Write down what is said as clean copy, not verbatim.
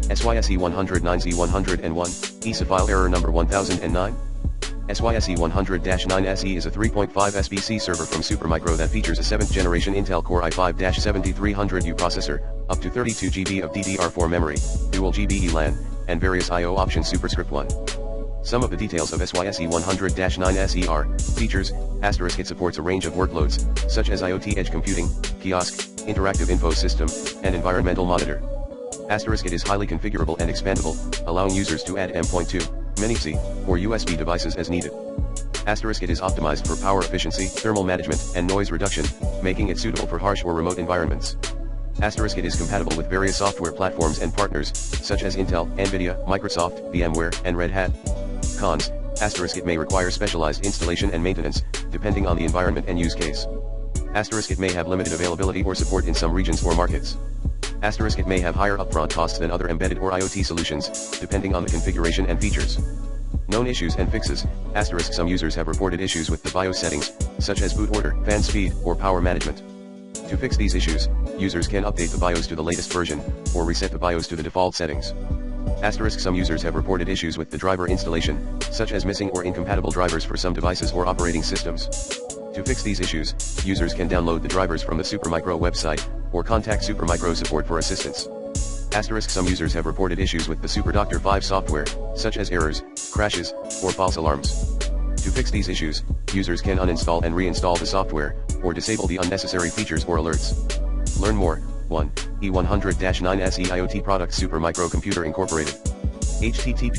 SYSE100 9Z101, e-syfile error number 1009. SYSE100-9SE is a 3.5 SBC server from Supermicro that features a 7th generation Intel Core i5-7300U processor, up to 32 GB of DDR4 memory, dual GB ELAN, and various I/O options. Superscript 1. Some of the details of SYSE100-9SE are: features. It supports a range of workloads, such as IoT edge computing, kiosk, interactive info system, and environmental monitor. It is highly configurable and expandable, allowing users to add M.2, mini-C, or USB devices as needed. It is optimized for power efficiency, thermal management, and noise reduction, making it suitable for harsh or remote environments. It is compatible with various software platforms and partners, such as Intel, Nvidia, Microsoft, VMware, and Red Hat. Cons. It may require specialized installation and maintenance, depending on the environment and use case. It may have limited availability or support in some regions or markets. It may have higher upfront costs than other embedded or IoT solutions, depending on the configuration and features. Known issues and fixes. Some users have reported issues with the BIOS settings, such as boot order, fan speed, or power management. To fix these issues, users can update the BIOS to the latest version, or reset the BIOS to the default settings. Some users have reported issues with the driver installation, such as missing or incompatible drivers for some devices or operating systems. To fix these issues, users can download the drivers from the Supermicro website, or contact Supermicro support for assistance. Some users have reported issues with the SuperDoctor 5 software, such as errors, crashes, or false alarms. To fix these issues, users can uninstall and reinstall the software, or disable the unnecessary features or alerts. Learn more. 1. E100-9SE IoT Products Supermicro Computer Incorporated. http